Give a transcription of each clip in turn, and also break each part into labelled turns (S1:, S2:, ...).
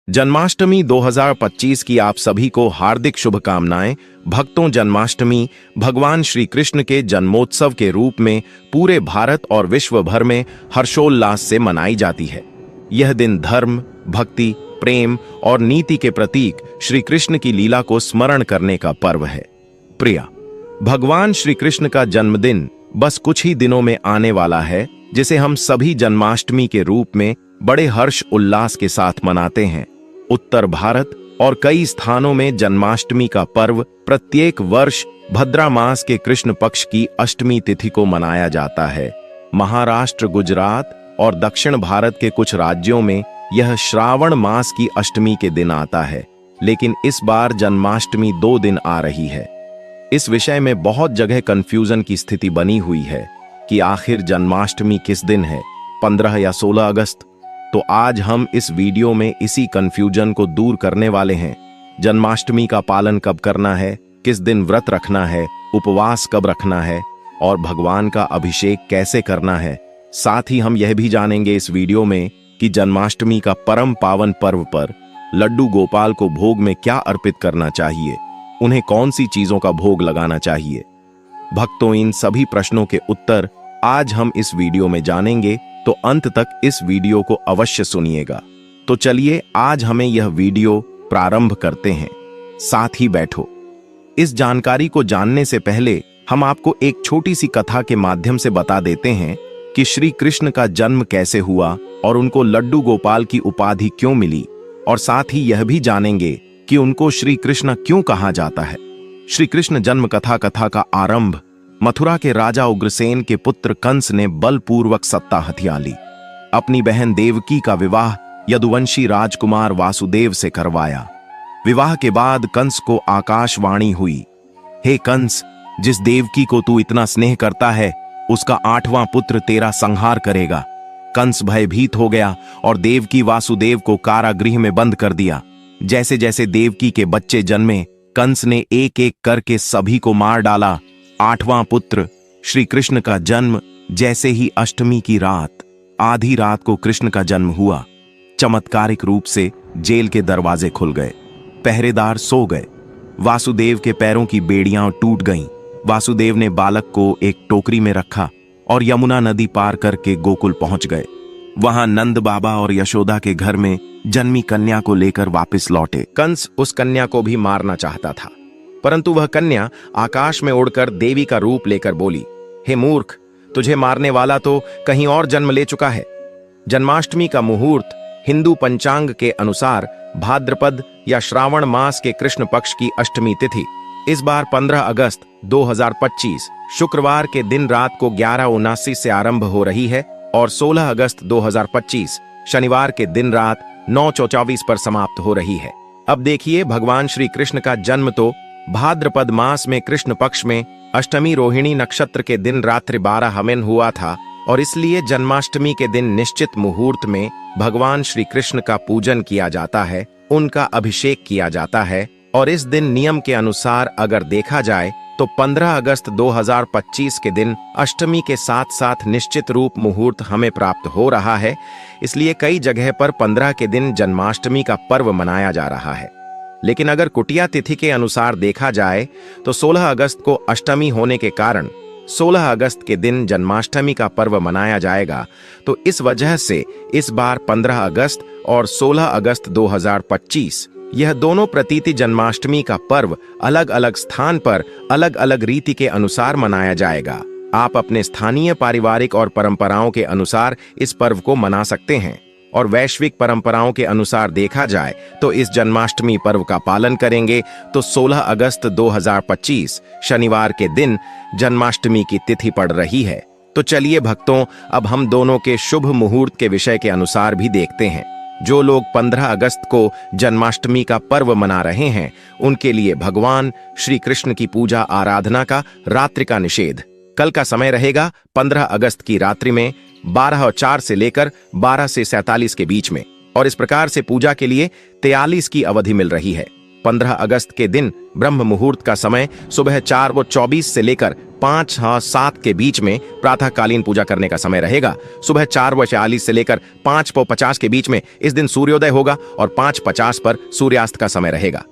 S1: जन्माष्टमी 2025 की आप सभी को हार्दिक शुभकामनाएं। भक्तों, जन्माष्टमी भगवान श्री कृष्ण के जन्मोत्सव के रूप में पूरे भारत और विश्व भर में हर्षोल्लास से मनाई जाती है। यह दिन धर्म, भक्ति, प्रेम और नीति के प्रतीक श्री कृष्ण की लीला को स्मरण करने का पर्व है। प्रिया, भगवान श्री कृष्ण का जन्मदिन बस कुछ ही दिनों में आने वाला है, जिसे हम सभी जन्माष्टमी के रूप में बड़े हर्ष उल्लास के साथ मनाते हैं। उत्तर भारत और कई स्थानों में जन्माष्टमी का पर्व प्रत्येक वर्ष भद्रा मास के कृष्ण पक्ष की अष्टमी तिथि को मनाया जाता है। महाराष्ट्र, गुजरात और दक्षिण भारत के कुछ राज्यों में यह श्रावण मास की अष्टमी के दिन आता है, लेकिन इस बार जन्माष्टमी 2 दिन आ रही है। इस विषय में बहुत जगह कंफ्यूजन की स्थिति बनी हुई है कि आखिर जन्माष्टमी किस दिन है, 15 या 16 अगस्त। तो आज हम इस वीडियो में इसी कंफ्यूजन को दूर करने वाले हैं। जन्माष्टमी का पालन कब करना है, किस दिन व्रत रखना है, उपवास कब रखना है और भगवान का अभिषेक कैसे करना है। साथ ही हम यह भी जानेंगे इस वीडियो में कि जन्माष्टमी का परम पावन पर्व पर लड्डू गोपाल को भोग में क्या अर्पित करना चाहिए, उन्हें कौन सी चीजों का भोग लगाना चाहिए। भक्तों, इन सभी प्रश्नों के उत्तर आज हम इस वीडियो में जानेंगे, तो अंत तक इस वीडियो को अवश्य सुनिएगा। तो चलिए आज हमें यह वीडियो प्रारंभ करते हैं। साथ ही बैठो। इस जानकारी को जानने से पहले हम आपको एक छोटी सी कथा के माध्यम से बता देते हैं कि श्री कृष्ण का जन्म कैसे हुआ और उनको लड्डू गोपाल की उपाधि क्यों मिली, और साथ ही यह भी जानेंगे कि उनको श्री कृष्ण क्यों कहा जाता है। श्री कृष्ण जन्म कथा का आरंभ मथुरा के राजा उग्रसेन के पुत्र कंस ने बलपूर्वक सत्ता हथिया ली। अपनी बहन देवकी का विवाह यदुवंशी राजकुमार वासुदेव से करवाया। विवाह के बाद कंस को आकाशवाणी हुई, हे कंस, जिस देवकी को तू इतना स्नेह करता है, उसका 8वां पुत्र तेरा संहार करेगा। कंस भयभीत हो गया और देवकी वासुदेव को कारागृह में बंद कर दिया। जैसे जैसे देवकी के बच्चे जन्मे, कंस ने एक एक करके सभी को मार डाला। 8वां पुत्र श्री कृष्ण का जन्म जैसे ही अष्टमी की रात, आधी रात को कृष्ण का जन्म हुआ, चमत्कारिक रूप से जेल के दरवाजे खुल गए, पहरेदार सो गए, वासुदेव के पैरों की बेड़ियां टूट गईं। वासुदेव ने बालक को एक टोकरी में रखा और यमुना नदी पार करके गोकुल पहुंच गए। वहां नंद बाबा और यशोदा के घर में जन्मी कन्या को लेकर वापस लौटे। कंस उस कन्या को भी मारना चाहता था, परंतु वह कन्या आकाश में उड़कर देवी का रूप लेकर बोली, हे मूर्ख, तुझे मारने वाला तो कहीं और जन्म ले चुका है। जन्माष्टमी का मुहूर्त हिंदू पंचांग के अनुसार भाद्रपद या श्रावण मास के कृष्ण पक्ष की अष्टमी तिथि इस बार 15 अगस्त 2025 शुक्रवार के दिन रात को 11:79 से आरंभ हो रही है और 16 अगस्त 2025 शनिवार के दिन रात 9:24 पर समाप्त हो रही है। अब देखिए, भगवान श्री कृष्ण का जन्म तो भाद्रपद मास में कृष्ण पक्ष में अष्टमी रोहिणी नक्षत्र के दिन रात्रि 12 हमेन हुआ था, और इसलिए जन्माष्टमी के दिन निश्चित मुहूर्त में भगवान श्री कृष्ण का पूजन किया जाता है, उनका अभिषेक किया जाता है। और इस दिन नियम के अनुसार अगर देखा जाए तो 15 अगस्त 2025 के दिन अष्टमी के साथ साथ निश्चित रूप मुहूर्त हमें प्राप्त हो रहा है। इसलिए कई जगह पर 15 के दिन जन्माष्टमी का पर्व मनाया जा रहा है। लेकिन अगर कुटिया तिथि के अनुसार देखा जाए तो 16 अगस्त को अष्टमी होने के कारण 16 अगस्त के दिन जन्माष्टमी का पर्व मनाया जाएगा। तो इस वजह से इस बार 15 अगस्त और 16 अगस्त 2025 यह दोनों प्रतीति जन्माष्टमी का पर्व अलग अलग स्थान पर अलग अलग रीति के अनुसार मनाया जाएगा। आप अपने स्थानीय पारिवारिक और परंपराओं के अनुसार इस पर्व को मना सकते हैं, और वैश्विक परंपराओं के अनुसार देखा जाए तो इस जन्माष्टमी पर्व का पालन करेंगे तो 16 अगस्त 2025 शनिवार के दिन जन्माष्टमी की तिथि पड़ रही है। तो चलिए भक्तों, अब हम दोनों के शुभ मुहूर्त के विषय के अनुसार भी देखते हैं। जो लोग 15 अगस्त को जन्माष्टमी का पर्व मना रहे हैं, उनके लिए भगवान श्री कृष्ण की पूजा आराधना का रात्रि का निषेध। कल का समय रहेगा 15 अगस्त की रात्रि में 12:04 से लेकर 12 से 47 के बीच में, और इस प्रकार से पूजा के लिए 43 की अवधि मिल रही है। 15 अगस्त के दिन ब्रह्म मुहूर्त का समय सुबह 4:24 से लेकर 5 और 7 के बीच में प्रातःकालीन पूजा करने का समय रहेगा। सुबह 4:42 से लेकर 5:50 के बीच में इस दिन सूर्योदय होगा और 5:50 पर सूर्यास्त का समय रहेगा।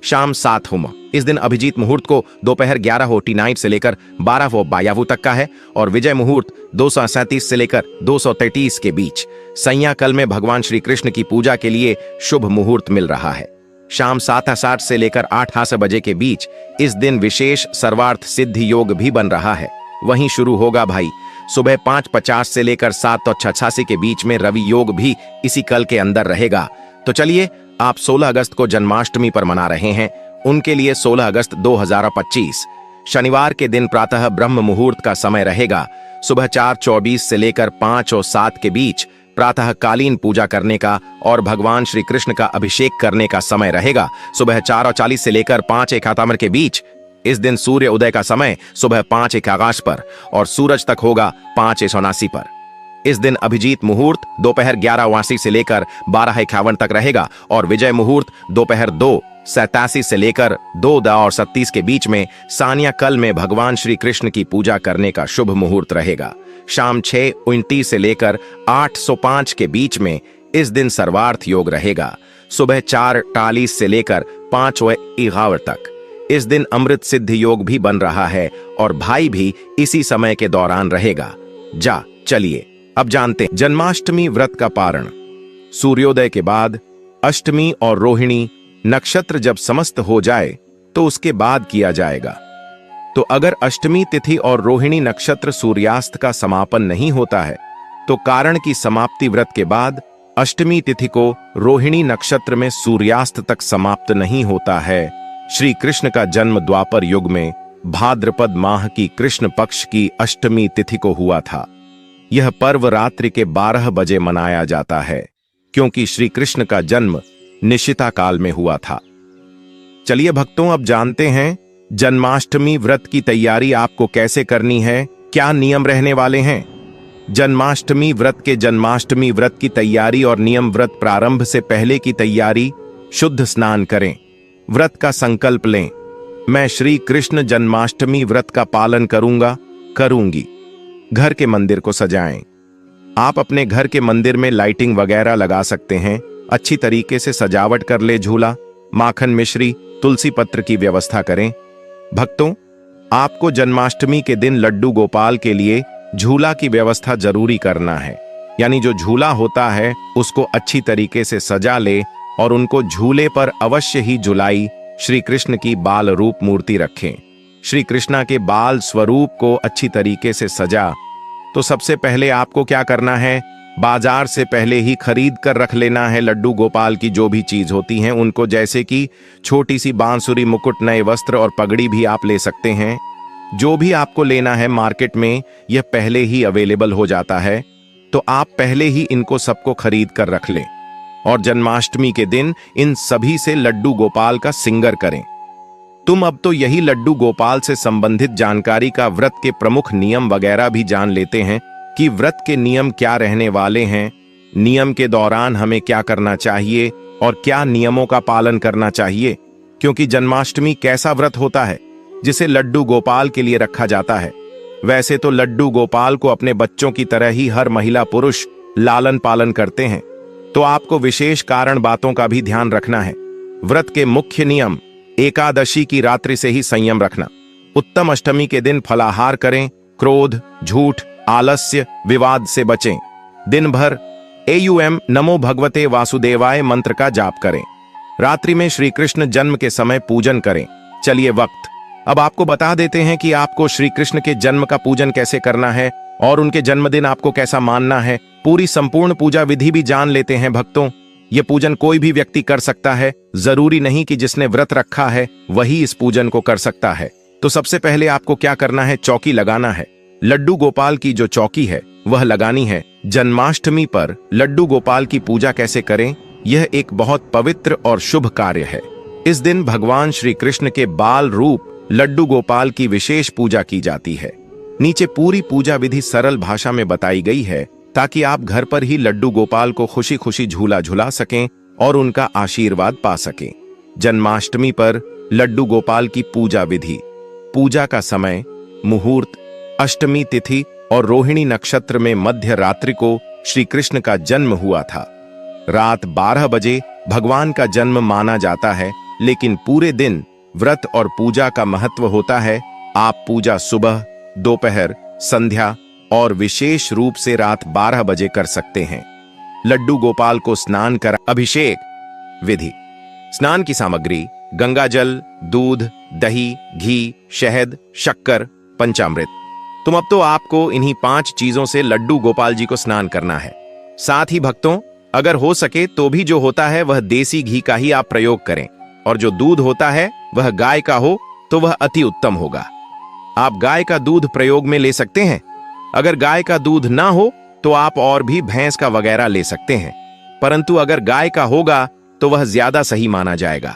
S1: शाम 7 होम इस दिन अभिजीत मुहूर्त को दोपहर 11:49 से लेकर 12:52 तक का है और विजय मुहूर्त 237 से लेकर 233 के बीच। संज्ञा काल में भगवान श्री कृष्ण की पूजा के लिए शुभ मुहूर्त मिल रहा है। शाम 7:60 से लेकर 8 बजे के बीच इस दिन विशेष सर्वार्थ सिद्धि योग भी बन रहा है। वहीं शुरू होगा भाई सुबह 5:50 से लेकर 7:86 के बीच में रवि योग भी इसी कल के अंदर रहेगा। तो चलिए, आप 16 अगस्त को जन्माष्टमी पर मना रहे हैं, उनके लिए 16 अगस्त 2025 शनिवार के दिन प्रातः ब्रह्म मुहूर्त का समय रहेगा। सुबह 4:24 से लेकर 5:07 के बीच प्रातःकालीन पूजा करने का और भगवान श्री कृष्ण का अभिषेक करने का समय रहेगा। सुबह 4:40 से लेकर 5:51 के बीच इस दिन सूर्य उदय का समय सुबह 5:51 पर और सूरज तक होगा 5:79 पर। इस दिन अभिजीत मुहूर्त दोपहर 11:82 से लेकर 12:51 तक रहेगा और विजय मुहूर्त दोपहर 2:87 से लेकर 2:37 के बीच में सान्या काल में भगवान श्री कृष्ण की पूजा करने का शुभ मुहूर्त रहेगा। शाम 6:29 से लेकर 8:05 के बीच में इस दिन सर्वार्थ योग रहेगा। सुबह 4:40 से लेकर 5:11 तक इस दिन अमृत सिद्धि योग भी बन रहा है और भाई भी इसी समय के दौरान रहेगा। चलिए अब जानते हैं जन्माष्टमी व्रत का पारण। सूर्योदय के बाद अष्टमी और रोहिणी नक्षत्र जब समस्त हो जाए तो उसके बाद किया जाएगा। तो अगर अष्टमी तिथि और रोहिणी नक्षत्र सूर्यास्त का समापन नहीं होता है तो कारण की समाप्ति व्रत के बाद अष्टमी तिथि को रोहिणी नक्षत्र में सूर्यास्त तक समाप्त नहीं होता है। श्री कृष्ण का जन्म द्वापर युग में भाद्रपद माह की कृष्ण पक्ष की अष्टमी तिथि को हुआ था। यह पर्व रात्रि के 12 बजे मनाया जाता है क्योंकि श्री कृष्ण का जन्म निशिता काल में हुआ था। चलिए भक्तों, अब जानते हैं जन्माष्टमी व्रत की तैयारी आपको कैसे करनी है, क्या नियम रहने वाले हैं। जन्माष्टमी व्रत की तैयारी और नियम। व्रत प्रारंभ से पहले की तैयारी। शुद्ध स्नान करें, व्रत का संकल्प लें। मैं श्री कृष्ण जन्माष्टमी व्रत का पालन करूंगी। घर के मंदिर को सजाएं। आप अपने घर के मंदिर में लाइटिंग वगैरह लगा सकते हैं। अच्छी तरीके से सजावट कर ले। झूला, माखन मिश्री, तुलसी पत्र की व्यवस्था करें। भक्तों, आपको जन्माष्टमी के दिन लड्डू गोपाल के लिए झूला की व्यवस्था जरूरी करना है। यानी जो झूला होता है उसको अच्छी तरीके से सजा ले और उनको झूले पर अवश्य ही झुलाई श्री कृष्ण की बाल रूप मूर्ति रखें। श्री कृष्णा के बाल स्वरूप को अच्छी तरीके से सजा। तो सबसे पहले आपको क्या करना है, बाजार से पहले ही खरीद कर रख लेना है लड्डू गोपाल की जो भी चीज होती हैं उनको, जैसे कि छोटी सी बांसुरी, मुकुट, नए वस्त्र और पगड़ी भी आप ले सकते हैं। जो भी आपको लेना है मार्केट में यह पहले ही अवेलेबल हो जाता है, तो आप पहले ही इनको सबको खरीद कर रख लें और जन्माष्टमी के दिन इन सभी से लड्डू गोपाल का सिंगर करें। तुम अब तो यही लड्डू गोपाल से संबंधित जानकारी का व्रत के प्रमुख नियम वगैरह भी जान लेते हैं कि व्रत के नियम क्या रहने वाले हैं, नियम के दौरान हमें क्या करना चाहिए और क्या नियमों का पालन करना चाहिए। क्योंकि जन्माष्टमी कैसा व्रत होता है जिसे लड्डू गोपाल के लिए रखा जाता है। वैसे तो लड्डू गोपाल को अपने बच्चों की तरह ही हर महिला पुरुष लालन पालन करते हैं, तो आपको विशेष कारण बातों का भी ध्यान रखना है। व्रत के मुख्य नियम: एकादशी की रात्रि से ही संयम रखना। उत्तम अष्टमी के दिन फलाहार करें। क्रोध, झूठ, आलस्य, विवाद से बचें। दिन भर AUM नमो भगवते वासुदेवाय मंत्र का जाप करें। रात्रि में श्री कृष्ण जन्म के समय पूजन करें। चलिए वक्त अब आपको बता देते हैं कि आपको श्री कृष्ण के जन्म का पूजन कैसे करना है और उनके जन्मदिन आपको कैसा मानना है। पूरी संपूर्ण पूजा विधि भी जान लेते हैं भक्तों। यह पूजन कोई भी व्यक्ति कर सकता है, जरूरी नहीं कि जिसने व्रत रखा है वही इस पूजन को कर सकता है। तो सबसे पहले आपको क्या करना है, चौकी लगाना है। लड्डू गोपाल की जो चौकी है वह लगानी है। जन्माष्टमी पर लड्डू गोपाल की पूजा कैसे करें, यह एक बहुत पवित्र और शुभ कार्य है। इस दिन भगवान श्री कृष्ण के बाल रूप लड्डू गोपाल की विशेष पूजा की जाती है। नीचे पूरी पूजा विधि सरल भाषा में बताई गई है ताकि आप घर पर ही लड्डू गोपाल को खुशी खुशी झूला झुला सकें और उनका आशीर्वाद पा सकें। जन्माष्टमी पर लड्डू गोपाल की पूजा विधि। पूजा का समय मुहूर्त, अष्टमी तिथि और रोहिणी नक्षत्र में मध्य रात्रि को श्री कृष्ण का जन्म हुआ था। रात 12 बजे भगवान का जन्म माना जाता है, लेकिन पूरे दिन व्रत और पूजा का महत्व होता है। आप पूजा सुबह, दोपहर, संध्या और विशेष रूप से रात 12 बजे कर सकते हैं। लड्डू गोपाल को स्नान कर अभिषेक विधि। स्नान की सामग्री: गंगाजल, दूध, दही, घी, शहद, शक्कर, पंचामृत। अब तो आपको इन्हीं 5 चीजों से लड्डू गोपाल जी को स्नान करना है। साथ ही भक्तों, अगर हो सके तो भी जो होता है वह देसी घी का ही आप प्रयोग करें, और जो दूध होता है वह गाय का हो तो वह अति उत्तम होगा। आप गाय का दूध प्रयोग में ले सकते हैं। अगर गाय का दूध ना हो तो आप और भी भैंस का वगैरह ले सकते हैं, परंतु अगर गाय का होगा तो वह ज्यादा सही माना जाएगा।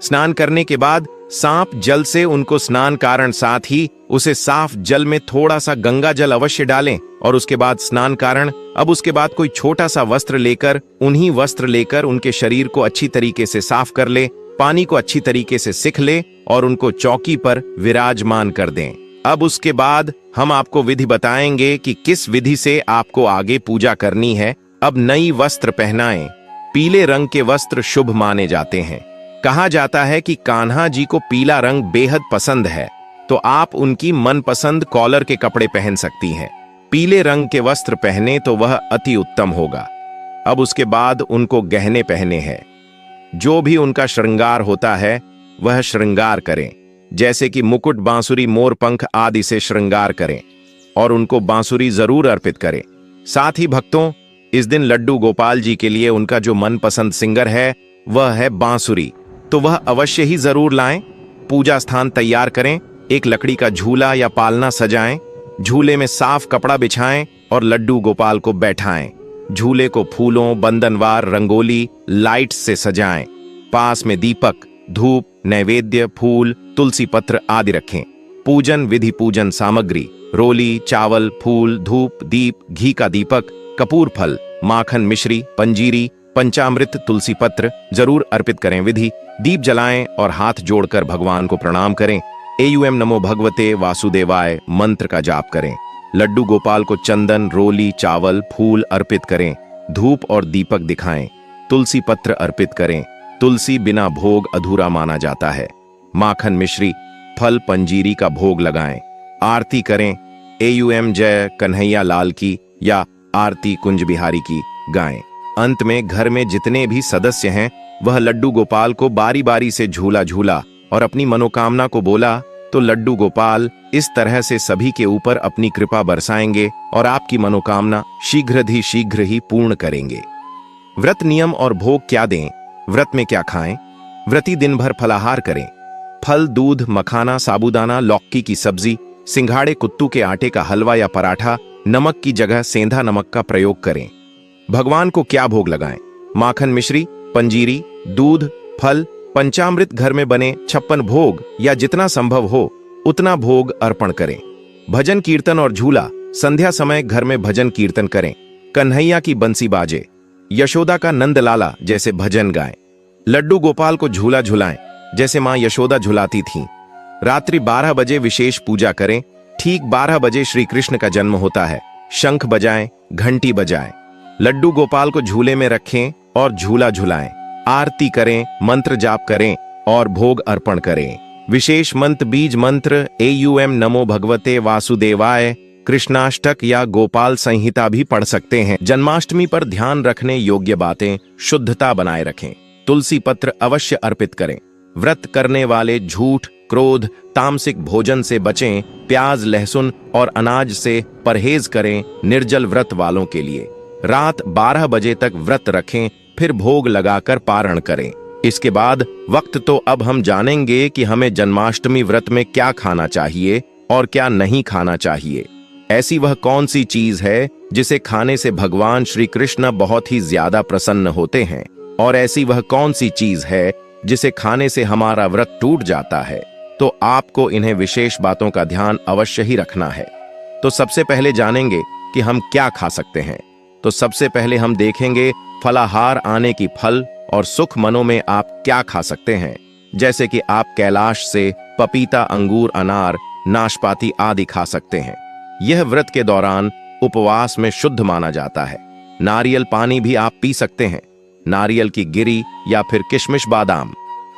S1: स्नान करने के बाद सांप जल से उनको स्नान कारण, साथ ही उसे साफ जल में थोड़ा सा गंगा जल अवश्य डालें, और उसके बाद स्नान कारण। अब उसके बाद कोई छोटा सा वस्त्र लेकर उनके शरीर को अच्छी तरीके से साफ कर ले, पानी को अच्छी तरीके से सिख ले और उनको चौकी पर विराजमान कर दें। अब उसके बाद हम आपको विधि बताएंगे कि किस विधि से आपको आगे पूजा करनी है। अब नई वस्त्र पहनाएं। पीले रंग के वस्त्र शुभ माने जाते हैं। कहा जाता है कि कान्हा जी को पीला रंग बेहद पसंद है, तो आप उनकी मनपसंद कॉलर के कपड़े पहन सकती हैं। पीले रंग के वस्त्र पहने तो वह अति उत्तम होगा। अब उसके बाद उनको गहने पहने हैं। जो भी उनका श्रृंगार होता है वह श्रृंगार करें, जैसे कि मुकुट, बांसुरी, मोर पंख आदि से श्रृंगार करें और उनको बांसुरी जरूर अर्पित करें। साथ ही भक्तों, इस दिन लड्डू गोपाल जी के लिए उनका जो मनपसंद सिंगर है वह है बांसुरी, तो वह अवश्य ही जरूर लाएं। पूजा स्थान तैयार करें। एक लकड़ी का झूला या पालना सजाएं। झूले में साफ कपड़ा बिछाएं और लड्डू गोपाल को बैठाएं। झूले को फूलों, बंधनवार, रंगोली, लाइट्स से सजाएं। पास में दीपक, धूप, नैवेद्य, फूल, तुलसी पत्र आदि रखें। पूजन विधि: पूजन सामग्री: रोली, चावल, फूल, धूप, दीप, घी का दीपक, कपूर फल, माखन, मिश्री, पंजीरी, पंचामृत, तुलसी पत्र जरूर अर्पित करें। विधि: दीप जलाएं और हाथ जोड़कर भगवान को प्रणाम करें। एयूएम नमो भगवते वासुदेवाय मंत्र का जाप करें। लड्डू गोपाल को चंदन, रोली, चावल, फूल अर्पित करें। धूप और दीपक दिखाएं। तुलसी पत्र अर्पित करें। तुलसी बिना भोग अधूरा माना जाता है। माखन, मिश्री, फल, पंजीरी का भोग लगाएं। आरती करें। एयूएम जय कन्हैया लाल की या आरती कुंज बिहारी की गाएं। अंत में घर में जितने भी सदस्य हैं वह लड्डू गोपाल को बारी बारी से झूला झूला और अपनी मनोकामना को बोला, तो लड्डू गोपाल इस तरह से सभी के ऊपर अपनी कृपा बरसाएंगे और आपकी मनोकामना शीघ्र ही पूर्ण करेंगे। व्रत नियम और भोग क्या दें? व्रत में क्या खाएं? व्रती दिन भर फलाहार करें। फल, दूध, मखाना, साबूदाना, लौकी की सब्जी, सिंघाड़े, कुत्तू के आटे का हलवा या पराठा, नमक की जगह सेंधा नमक का प्रयोग करें। भगवान को क्या भोग लगाएं? माखन, मिश्री, पंजीरी, दूध, फल, पंचामृत, घर में बने 56 भोग या जितना संभव हो उतना भोग अर्पण करें। भजन कीर्तन और झूला: संध्या समय घर में भजन कीर्तन करें। कन्हैया की बंसी बाजे, यशोदा का नंदलाला जैसे भजन गाएं। लड्डू गोपाल को झूला झुलाएं जैसे मां यशोदा झुलाती थीं। रात्रि 12 बजे विशेष पूजा करें। ठीक 12 बजे श्री कृष्ण का जन्म होता है। शंख बजाएं, घंटी बजाएं। लड्डू गोपाल को झूले में रखें और झूला झुलाएं। आरती करें, मंत्र जाप करें और भोग अर्पण करें। विशेष मंत्र: बीज मंत्र एयूएम नमो भगवते वासुदेवाय, कृष्णाष्टक या गोपाल संहिता भी पढ़ सकते हैं। जन्माष्टमी पर ध्यान रखने योग्य बातें: शुद्धता बनाए रखें। तुलसी पत्र अवश्य अर्पित करें। व्रत करने वाले झूठ, क्रोध, तामसिक भोजन से बचें। प्याज, लहसुन और अनाज से परहेज करें। निर्जल व्रत वालों के लिए रात 12 बजे तक व्रत रखें, फिर भोग लगाकर पारण करें। इसके बाद वक्त तो अब हम जानेंगे कि हमें जन्माष्टमी व्रत में क्या खाना चाहिए और क्या नहीं खाना चाहिए। ऐसी वह कौन सी चीज है जिसे खाने से भगवान श्री कृष्ण बहुत ही ज्यादा प्रसन्न होते हैं, और ऐसी वह कौन सी चीज है जिसे खाने से हमारा व्रत टूट जाता है। तो आपको इन्हें विशेष बातों का ध्यान अवश्य ही रखना है। तो सबसे पहले जानेंगे कि हम क्या खा सकते हैं। तो सबसे पहले हम देखेंगे फलाहार आने की फल और सुख मनों में आप क्या खा सकते हैं। जैसे कि आप कैलाश से पपीता, अंगूर, अनार, नाशपाती आदि खा सकते हैं। यह व्रत के दौरान उपवास में शुद्ध माना जाता है। नारियल पानी भी आप पी सकते हैं। नारियल की गिरी या फिर किशमिश, बादाम,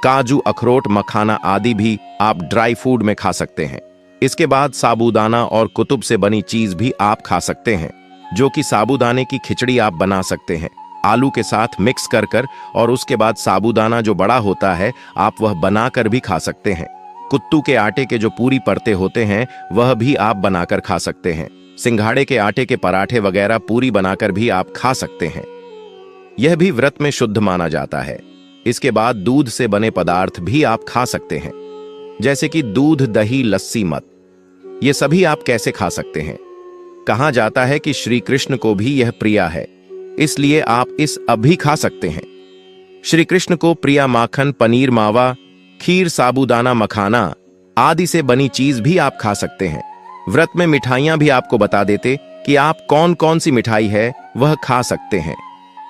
S1: काजू, अखरोट, मखाना आदि भी आप ड्राई फूड में खा सकते हैं। इसके बाद साबूदाना और कुतुब से बनी चीज भी आप खा सकते हैं, जो कि साबूदाने की खिचड़ी आप बना सकते हैं आलू के साथ मिक्स कर और उसके बाद साबूदाना जो बड़ा होता है आप वह बनाकर भी खा सकते हैं। कुत्तू के आटे के जो पूरी परते होते हैं वह भी आप बनाकर खा सकते हैं। सिंघाड़े के आटे के पराठे वगैरह पूरी बनाकर भी आप खा सकते हैं। यह भी व्रत में शुद्ध माना जाता है। इसके बाद दूध से बने पदार्थ भी आप खा सकते हैं, जैसे कि दूध, दही, लस्सी, मध। ये सभी आप कैसे खा सकते हैं? कहा जाता है कि श्री कृष्ण को भी यह प्रिय है, इसलिए आप इस अभी खा सकते हैं। श्री कृष्ण को प्रिय माखन, पनीर, मावा, खीर, साबूदाना, मखाना आदि से बनी चीज भी आप खा सकते हैं। व्रत में मिठाइयां भी आपको बता देते कि आप कौन कौन सी मिठाई है वह खा सकते हैं।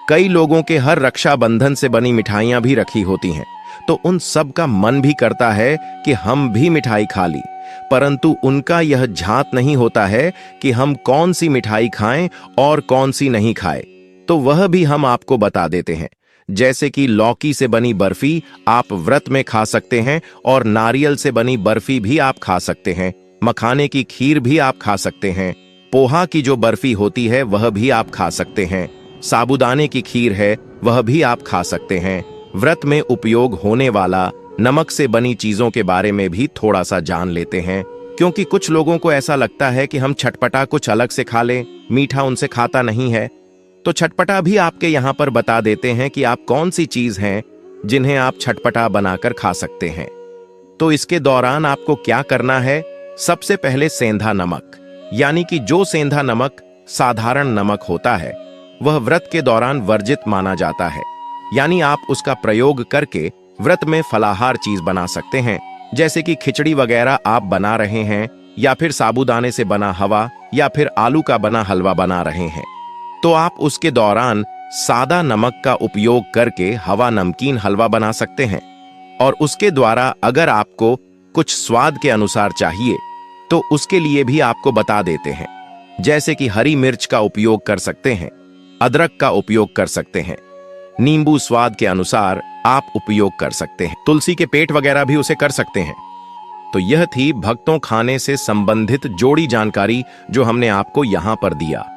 S1: कई लोगों के हर रक्षाबंधन से बनी मिठाइयां भी रखी होती हैं, तो उन सब का मन भी करता है कि हम भी मिठाई खा ली, परंतु उनका यह झांत नहीं होता है कि हम कौन सी मिठाई खाएं और कौन सी नहीं खाएं। तो वह भी हम आपको बता देते हैं। जैसे कि लौकी से बनी बर्फी आप व्रत में खा सकते हैं और नारियल से बनी बर्फी भी आप खा सकते हैं। मखाने की खीर भी आप खा सकते हैं। पोहा की जो बर्फी होती है वह भी आप खा सकते हैं। साबूदाने की खीर है वह भी आप खा सकते हैं। व्रत में उपयोग होने वाला नमक से बनी चीजों के बारे में भी थोड़ा सा जान लेते हैं, क्योंकि कुछ लोगों को ऐसा लगता है कि हम चटपटा कुछ अलग से खा लें, मीठा उनसे खाता नहीं है। तो चटपटा भी आपके यहाँ पर बता देते हैं कि आप कौन सी चीज हैं जिन्हें आप चटपटा बनाकर खा सकते हैं। तो इसके दौरान आपको क्या करना है? सबसे पहले सेंधा नमक, यानी कि जो सेंधा नमक साधारण नमक होता है वह व्रत के दौरान वर्जित माना जाता है, यानी आप उसका प्रयोग करके व्रत में फलाहार चीज बना सकते हैं, जैसे कि खिचड़ी वगैरह आप बना रहे हैं, या फिर साबूदाने से बना हवा, या फिर आलू का बना हलवा बना रहे हैं। तो आप उसके दौरान सादा नमक का उपयोग करके हवा नमकीन हलवा बना सकते हैं। और उसके द्वारा अगर आपको कुछ स्वाद के अनुसार चाहिए तो उसके लिए भी आपको बता देते हैं, जैसे कि हरी मिर्च का उपयोग कर सकते हैं, अदरक का उपयोग कर सकते हैं, नींबू स्वाद के अनुसार आप उपयोग कर सकते हैं, तुलसी के पेट वगैरह भी उसे कर सकते हैं। तो यह थी भक्तों खाने से संबंधित जोड़ी जानकारी जो हमने आपको यहां पर दिया।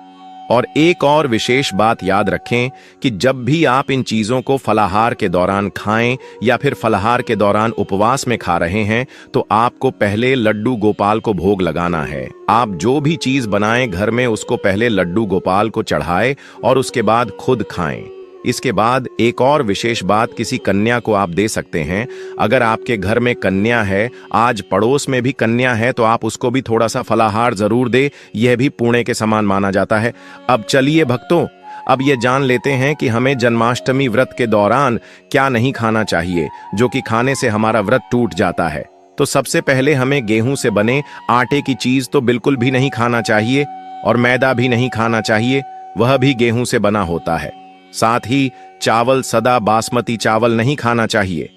S1: और एक और विशेष बात याद रखें कि जब भी आप इन चीजों को फलाहार के दौरान खाएं या फिर फलाहार के दौरान उपवास में खा रहे हैं तो आपको पहले लड्डू गोपाल को भोग लगाना है। आप जो भी चीज बनाएं घर में उसको पहले लड्डू गोपाल को चढ़ाएं और उसके बाद खुद खाएं। इसके बाद एक और विशेष बात, किसी कन्या को आप दे सकते हैं। अगर आपके घर में कन्या है, आज पड़ोस में भी कन्या है, तो आप उसको भी थोड़ा सा फलाहार जरूर दे। यह भी पुण्य के समान माना जाता है। अब चलिए भक्तों, अब ये जान लेते हैं कि हमें जन्माष्टमी व्रत के दौरान क्या नहीं खाना चाहिए, जो कि खाने से हमारा व्रत टूट जाता है। तो सबसे पहले हमें गेहूं से बने आटे की चीज तो बिल्कुल भी नहीं खाना चाहिए, और मैदा भी नहीं खाना चाहिए, वह भी गेहूं से बना होता है। साथ ही चावल, सदा बासमती चावल नहीं खाना चाहिए।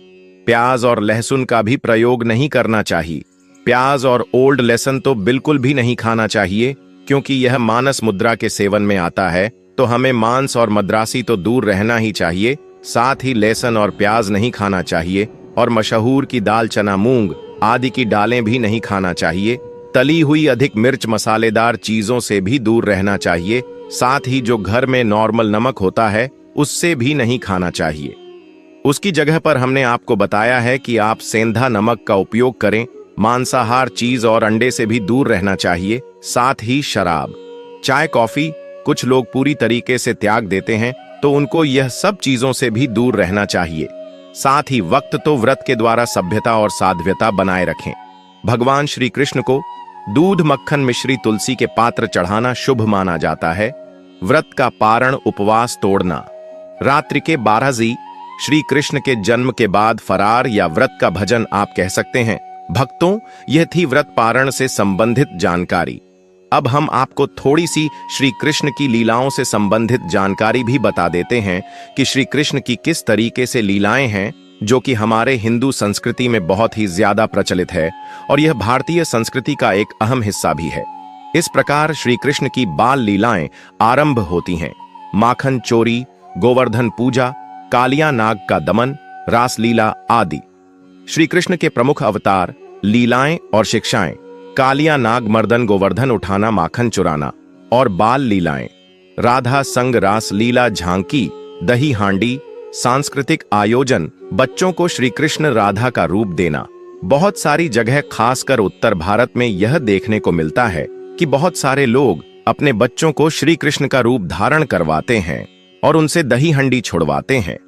S1: प्याज और लहसुन का भी प्रयोग नहीं करना चाहिए। प्याज और ओल्ड लहसुन तो बिल्कुल भी नहीं खाना चाहिए, क्योंकि यह मानस मुद्रा के सेवन में आता है। तो हमें मांस और मद्रासी तो दूर रहना ही चाहिए। साथ ही लहसुन और प्याज नहीं खाना चाहिए, और मशहूर की दाल, चना, मूंग आदि की दालें भी नहीं खाना चाहिए। तली हुई अधिक मिर्च मसालेदार चीजों से भी दूर रहना चाहिए। साथ ही जो घर में नॉर्मल नमक होता है उससे भी नहीं खाना चाहिए। उसकी जगह पर हमने आपको बताया है कि आप सेंधा नमक का उपयोग करें। मांसाहार चीज और अंडे से भी दूर रहना चाहिए। साथ ही शराब, चाय, कॉफी कुछ लोग पूरी तरीके से त्याग देते हैं, तो उनको यह सब चीजों से भी दूर रहना चाहिए। साथ ही वक्त तो व्रत के द्वारा सभ्यता और साध्वता बनाए रखें। भगवान श्री कृष्ण को दूध, मक्खन, मिश्री, तुलसी के पात्र चढ़ाना शुभ माना जाता है। व्रत का पारण, उपवास तोड़ना, रात्रि के 12 श्री कृष्ण के जन्म के बाद फरार या व्रत का भजन आप कह सकते हैं। भक्तों, यह थी व्रत पारण से संबंधित जानकारी। अब हम आपको थोड़ी सी श्री कृष्ण की लीलाओं से संबंधित जानकारी भी बता देते हैं कि श्री कृष्ण की किस तरीके से लीलाएं हैं जो कि हमारे हिंदू संस्कृति में बहुत ही ज्यादा प्रचलित है और यह भारतीय संस्कृति का एक अहम हिस्सा भी है। इस प्रकार श्री कृष्ण की बाल लीलाएं आरंभ होती हैं। माखन चोरी, गोवर्धन पूजा, कालिया नाग का दमन, रासलीला आदि। श्री कृष्ण के प्रमुख अवतार, लीलाएं और शिक्षाएं: कालिया नाग मर्दन, गोवर्धन उठाना, माखन चुराना। और बाल लीलाएं: राधा संग रास लीला, झांकी, दही हांडी, सांस्कृतिक आयोजन, बच्चों को श्री कृष्ण राधा का रूप देना। बहुत सारी जगह खासकर उत्तर भारत में यह देखने को मिलता है कि बहुत सारे लोग अपने बच्चों को श्री कृष्ण का रूप धारण करवाते हैं और उनसे दही हंडी छुड़वाते हैं।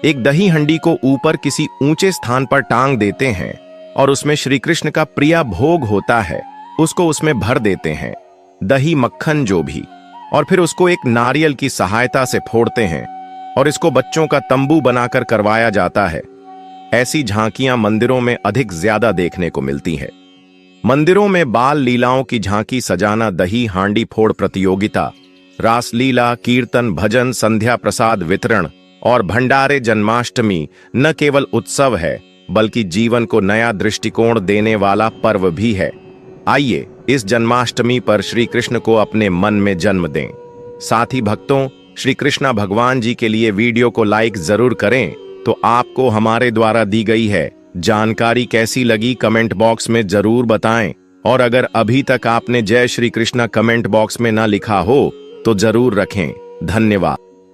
S1: एक दही हंडी को ऊपर किसी ऊंचे स्थान पर टांग देते हैं और उसमें श्री कृष्ण का प्रिय भोग होता है, उसको उसमें भर देते हैं, दही मक्खन जो भी, और फिर उसको एक नारियल की सहायता से फोड़ते हैं और इसको बच्चों का तंबू बनाकर करवाया जाता है। ऐसी झांकियां मंदिरों में अधिक ज्यादा देखने को मिलती हैं। मंदिरों में बाल लीलाओं की झांकी सजाना, दही हांडी फोड़ प्रतियोगिता, रासलीला, कीर्तन, भजन, संध्या प्रसाद वितरण और भंडारे जन्माष्टमी न केवल उत्सव है बल्कि जीवन को नया दृष्टिकोण देने वाला पर्व भी है। आइए इस जन्माष्टमी पर श्री कृष्ण को अपने मन में जन्म दें। साथ ही भक्तों, श्री कृष्ण भगवान जी के लिए वीडियो को लाइक जरूर करें। तो आपको हमारे द्वारा दी गई है जानकारी कैसी लगी कमेंट बॉक्स में जरूर बताएं। और अगर अभी तक आपने जय श्री कृष्ण कमेंट बॉक्स में ना लिखा हो तो जरूर रखें। धन्यवाद।